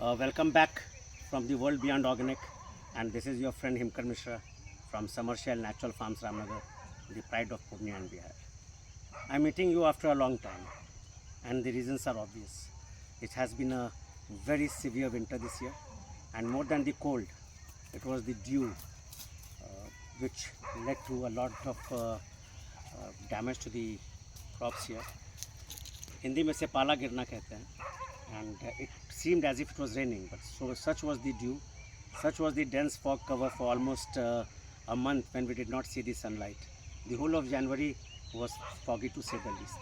Welcome back from the world beyond organic, and this is your friend Himkar Mishra from Commercial Natural Farms Ramnagar, the pride of Purnia and Bihar. I'm meeting you after a long time, and the reasons are obvious. It has been a very severe winter this year, and more than the cold, it was the dew which led to a lot of damage to the crops here. Hindi में से पाला गिरना कहते हैं, and it seemed as if it was raining, but such was the dew, such was the dense fog cover for almost a month when we did not see the sunlight. The whole of January was foggy to say the least,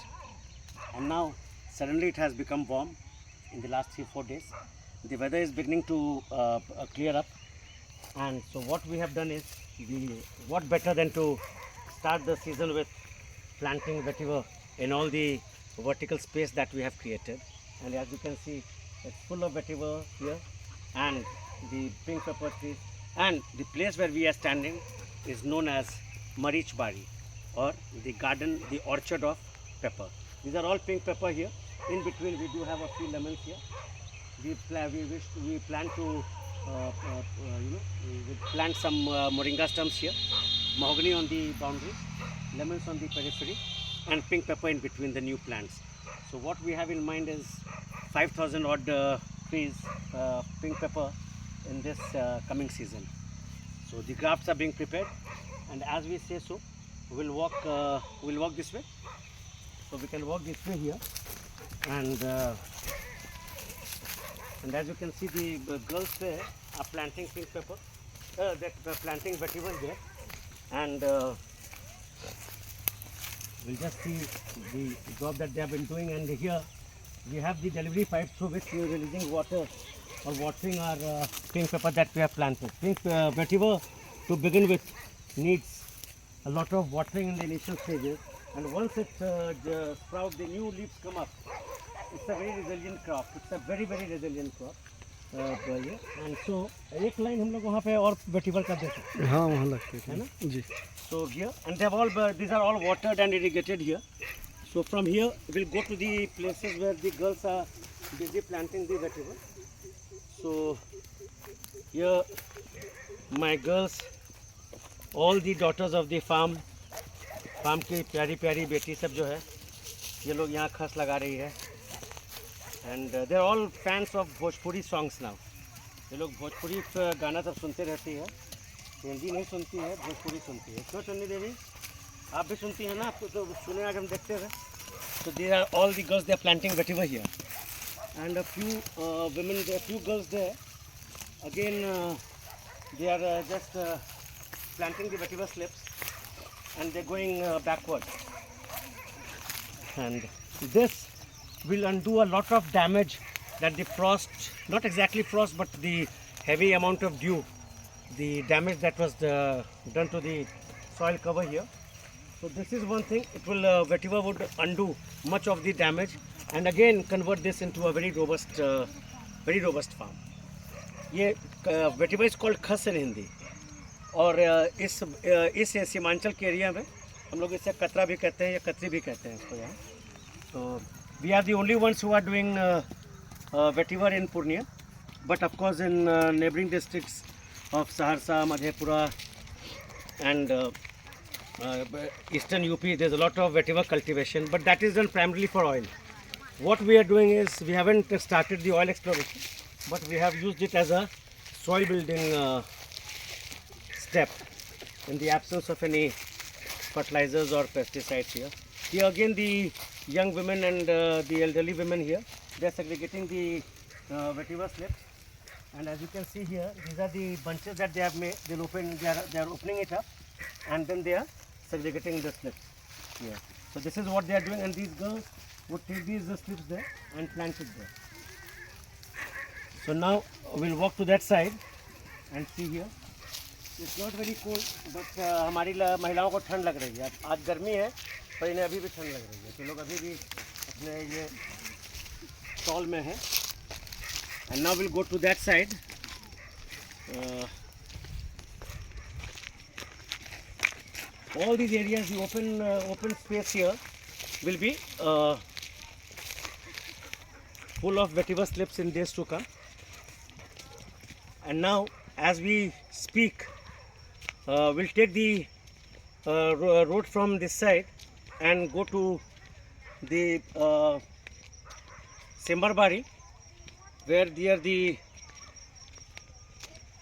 and now suddenly it has become warm in the last 3-4 days. The weather is beginning to clear up, and so what we have done is, what better than to start the season with planting vetiver in all the vertical space that we have created. And as you can see, it's full of vetiver here, and the pink pepper trees, and the place where we are standing is known as Marich Bari, or the garden, the orchard of pepper. These are all pink pepper here. In between we do have a few lemons here. We plan to we plant some moringa stems here, mahogany on the boundary, lemons on the periphery, and pink pepper in between the new plants. So what we have in mind is 5,000 odd trees, pink pepper in this coming season. So the grafts are being prepared, and as we say so, we'll walk this way. So we can walk this way here, and as you can see, the girls there are planting pink pepper, they're planting vetiver there, and we'll just see the job that they have been doing. And here we have the delivery pipe through which we are releasing water or watering our pink pepper that we have planted. Pink vetiver, to begin with, needs a lot of watering in the initial stages, and once it sprouts, the new leaves come up. It's a very resilient crop. It's a very resilient crop. And so एक line हम लोग वहाँ पे और vetiver का देते हैं, हाँ वहाँ लगते हैं ना जी. So here, and they have all, these are all watered and irrigated here. So from here we'll go to the places where the girls are busy planting the vetiver. So here my girls, all the daughters of the farm की प्यारी प्यारी बेटी सब जो है, ये लोग यहाँ खस लगा रही है. And they're all fans of Bhojpuri songs now. ये लोग भोजपुरी गाना सब सुनते रहती है, हिंदी नहीं सुनती है, भोजपुरी सुनती है. क्यों चन्नी देवी, आप भी सुनती हैं ना? आपको तो सुने अगर हम देखते हैं. So these are all the girls, they are planting vetiver here, and a few women, there are few girls there. Again, they are just planting the vetiver slips, and they're going backward. And this will undo a lot of damage that the frost, not exactly frost, but the heavy amount of dew, the damage that was done to the soil cover here. So this is one thing. It will vetiver would undo much of the damage, and again convert this into a very robust farm. ये vetiver is called Khas in Hindi, और इस सीमांचल के area में हम लोग इसे कतरा भी कहते हैं या कतरी भी कहते हैं इसको यहाँ. So we are the only ones who are doing vetiver in Purnia, but of course in neighboring districts of Saharsa, Madhepura, and eastern UP, there's a lot of vetiver cultivation, but that is done primarily for oil. What we are doing is, we haven't started the oil exploration, but we have used it as a soil building step in the absence of any fertilizers or pesticides here. Here again, the young women and the elderly women here, they are segregating the vetiver slips, and as you can see here, these are the bunches that they have made. They are opening it up, and then they are segregating the slips here. So this is what they are doing, and these girls would take these slips there and plant it there. So now we'll walk to that side and see here. It's not very cold, but हमारी महिलाओं को ठंड लग रही है. आज गर्मी है, पर इन्हें अभी भी ठंड लग रही है. तो लोग अभी भी अपने ये स्टॉल में हैं. And now we'll go to that side. All these areas, the open space here will be full of vetiver slips in days to come. And now, as we speak, we'll take the road from this side and go to the Simbarbari, where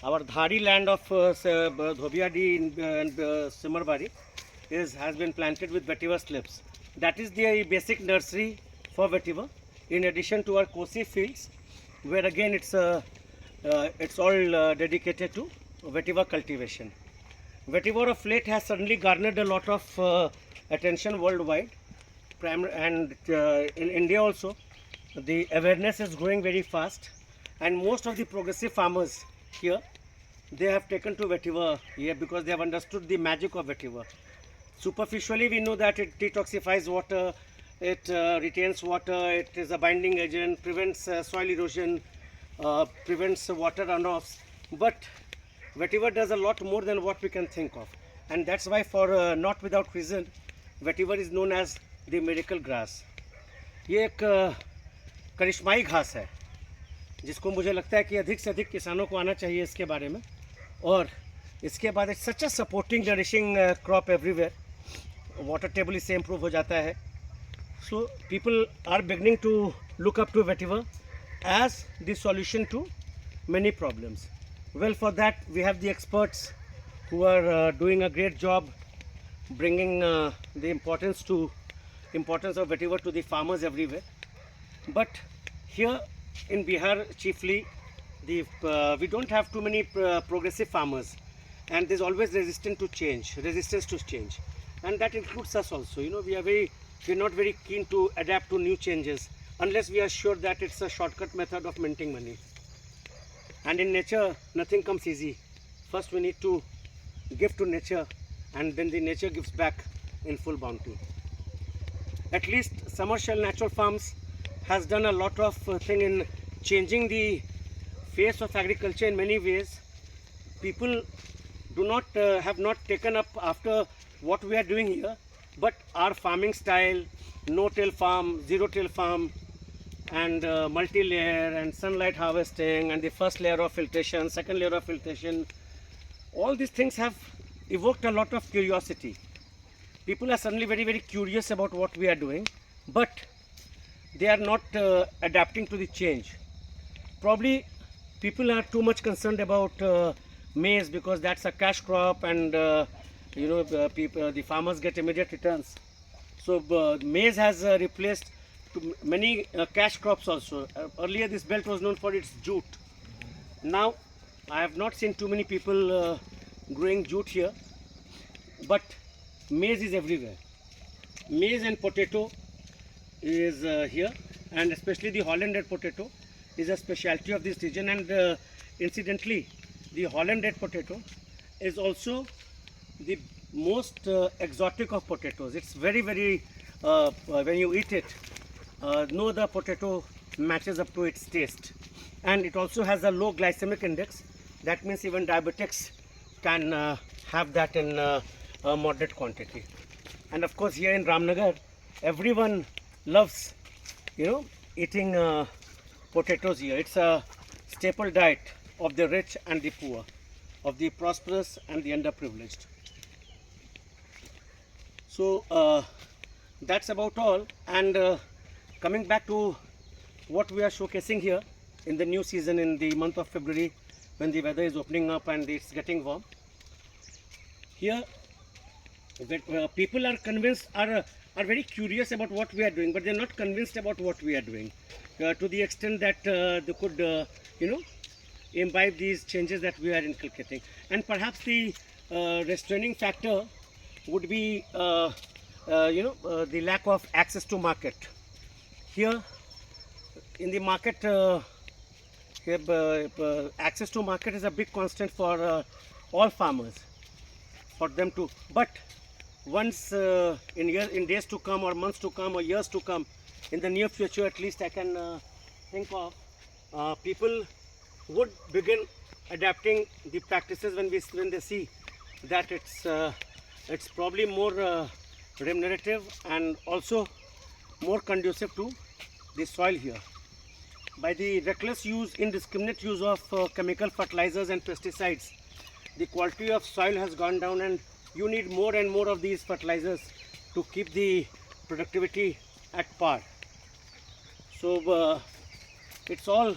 our Dhari land of Dhobiadi and Simbarbari has been planted with vetiver slips. That is the basic nursery for vetiver. In addition to our Kosi fields, where again it's all dedicated to vetiver cultivation. Vetiver of late has suddenly garnered a lot of attention worldwide, and in India also. The awareness is growing very fast, and most of the progressive farmers here, they have taken to vetiver here because they have understood the magic of vetiver. Superficially, we know that it detoxifies water, it retains water, it is a binding agent, prevents soil erosion, prevents water runoffs. But vetiver does a lot more than what we can think of, and that's why, for not without reason, vetiver is known as the miracle grass. ये एक करिश्माई घास है जिसको मुझे लगता है कि अधिक से अधिक किसानों को आना चाहिए इसके बारे में, और इसके बाद it's such a supporting nourishing crop everywhere. Water table इससे इम्प्रूव हो जाता है. So people are beginning to look up to vetiver as the solution to many problems. Well, for that we have the experts who are doing a great job bringing the importance of vetiver to the farmers everywhere. But here in Bihar chiefly, we don't have too many progressive farmers, and there's always resistance to change, and that includes us also. You know, we're not very keen to adapt to new changes unless we are sure that it's a shortcut method of minting money. And in nature, nothing comes easy. First we need to give to nature, and then the nature gives back in full bounty. At least Commercial Natural Farms has done a lot of thing in changing the face of agriculture in many ways. People have not taken up after what we are doing here, but our farming style, no-till farm, zero-till farm, and multi-layer and sunlight harvesting, and the first layer of filtration, second layer of filtration, all these things have evoked a lot of curiosity. People are suddenly very, very curious about what we are doing, but they are not adapting to the change. Probably people are too much concerned about maize because that's a cash crop, and the farmers get immediate returns. So maize has replaced many cash crops also. Earlier this belt was known for its jute. Now I have not seen too many people growing jute here, but maize is everywhere. Maize and potato is here, and especially the Holland red potato is a specialty of this region. And incidentally, the Holland red potato is also the most exotic of potatoes. It's very, very when you eat it, no other potato matches up to its taste, and it also has a low glycemic index. That means even diabetics can have that in a moderate quantity. And of course, here in Ramnagar, everyone loves, eating potatoes here. It's a staple diet of the rich and the poor, of the prosperous and the underprivileged. So that's about all. And coming back to what we are showcasing here in the new season, in the month of February, when the weather is opening up and it's getting warm, here people are convinced, are very curious about what we are doing, but they're not convinced about what we are doing to the extent that they could imbibe these changes that we are inculcating. And perhaps the restraining factor would be the lack of access to market. Here in the market, access to market is a big constant for all farmers, for them to. But once in days to come, or months to come, or years to come, in the near future at least, I can think of, people would begin adapting the practices when they see that it's probably more remunerative and also more conducive to the soil here. by the reckless use, indiscriminate use of chemical fertilizers and pesticides, the quality of soil has gone down, and you need more and more of these fertilizers to keep the productivity at par. So it's a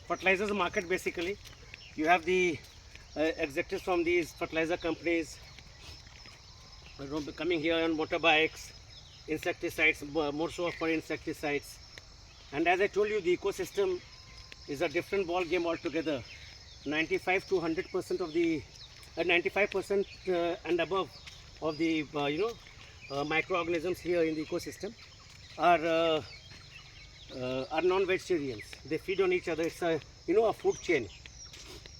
fertilizers market basically. You have the executives from these fertilizer companies coming here on motorbikes, insecticides, more so for insecticides. And as I told you, the ecosystem is a different ball game altogether. 95 to 100% of the 95% and above of the microorganisms here in the ecosystem are non-vegetarians. They feed on each other. It's a a food chain.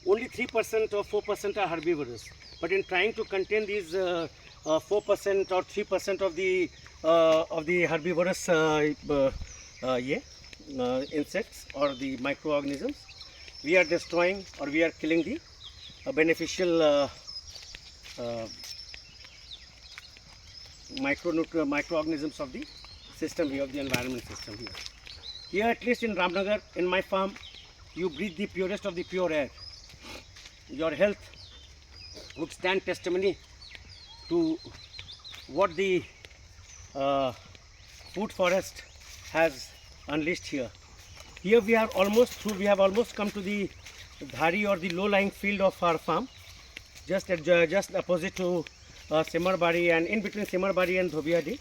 Only 3% or 4% are herbivorous. But in trying to contain these 4% or 3% of the herbivorous insects or the microorganisms, we are destroying or we are killing the beneficial microorganisms of the system here, of the environment system here. Here, at least in Ramnagar, in my farm, you breathe the purest of the pure air. Your health would stand testimony to what the food forest has unleashed here. Here we are almost through. We have almost come to the dhari or the low-lying field of our farm, just opposite to Simarbari, and in between Simarbari and Dhobiyadi.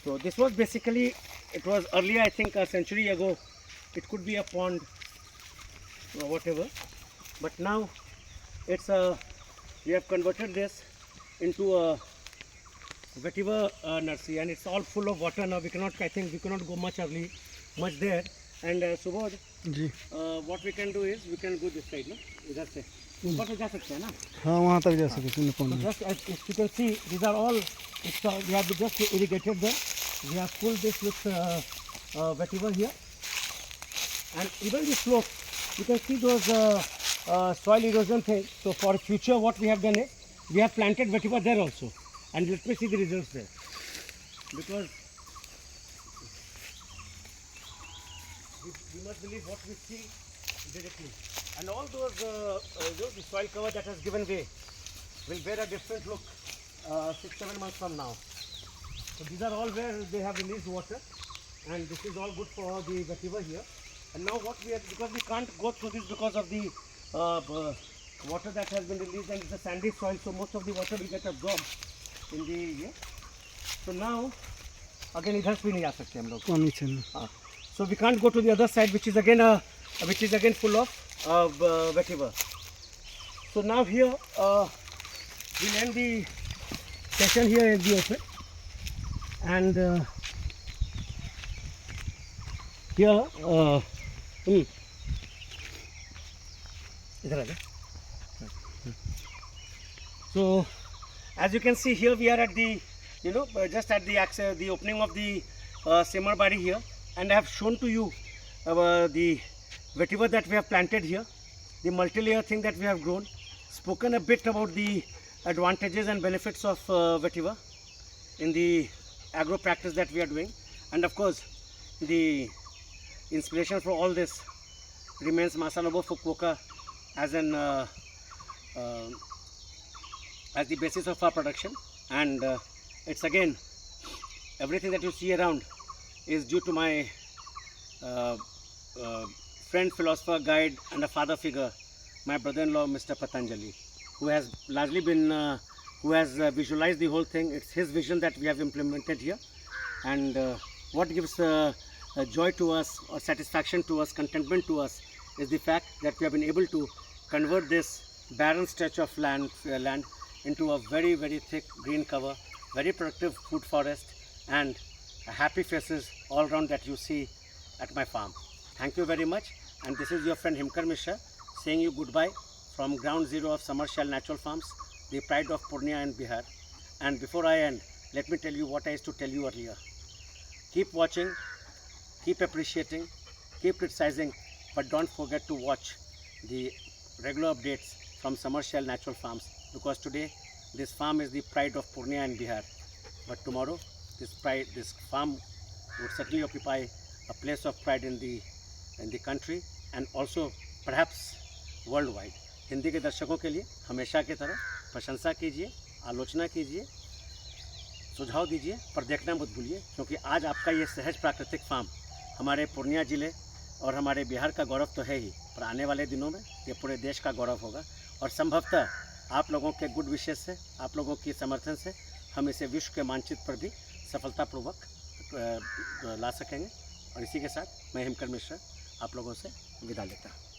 So this was basically, it was earlier, I think a century ago, it could be a pond or whatever, but now it's we have converted this into a vetiver nursery, and it's all full of water now. I think we cannot go much there. And Subodh, what we can do is we can go this side, no? इधर से ऊपर तो जा सकते हैं ना? हाँ, वहाँ तक जा सकते हैं पौने. Just as you can see, these are all. We have just irrigated them. We have pulled this with vetiver here, and even the slope. You can see those soil erosion things. So for future, what we have done is we have planted vetiver there also, and let me see the results there, because we must believe what we see directly. And all those the soil cover that has given way will bear a different look 6-7 months from now. So these are all where they have released water, and this is all good for the vetiver here. And now what we have, because we can't go through this because of the water that has been released, and it's a sandy soil, so most of the water will get absorbed in the So now again इधर भी नहीं जा सकते हम लोग. So we can't go to the other side, which is again full of vetiver. So now here we'll end the session here in the open, and here so as you can see here, we are at the just at the opening of the Simarbari here, and I have shown to you the vetiver that we have planted here, the multi-layer thing that we have grown, spoken a bit about the advantages and benefits of vetiver in the agro practice that we are doing, and of course the inspiration for all this remains Masanobu Fukuoka as the basis of our production, and it's again everything that you see around is due to my friend, philosopher, guide, and a father figure, my brother-in-law, Mr. Patanjali, who has largely been, who has visualized the whole thing. It's his vision that we have implemented here, and what gives joy to us, or satisfaction to us, contentment to us, is the fact that we have been able to convert this barren stretch of land into a very, very thick green cover, very productive food forest, and happy faces all around that you see at my farm. Thank you very much, and this is your friend Himkar Mishra saying you goodbye from ground zero of Samarshal Natural Farms, the pride of Purnia and Bihar. And before I end, let me tell you what I used to tell you earlier. Keep watching, keep appreciating, keep criticizing, but don't forget to watch the regular updates from Samarshal Natural Farms, because today this farm is the pride of Purnia and Bihar, but tomorrow this farm would certainly occupy a place of pride in the country and also perhaps worldwide. Hindi के दर्शकों के लिए हमेशा की तरह प्रशंसा कीजिए, आलोचना कीजिए, सुझाव दीजिए, पर देखना मत भूलिए, क्योंकि आज आपका ये सहज प्राकृतिक फार्म हमारे पूर्णिया जिले और हमारे बिहार का गौरव तो है ही, पर आने वाले दिनों में ये पूरे देश का गौरव होगा और संभवतः आप लोगों के गुड विशेष से, आप लोगों की समर्थन से हम इसे विश्व के मानचित्र पर भी सफलतापूर्वक ला सकेंगे। और इसी के साथ मैं हिमकर मिश्रा आप लोगों से विदा लेता हूँ।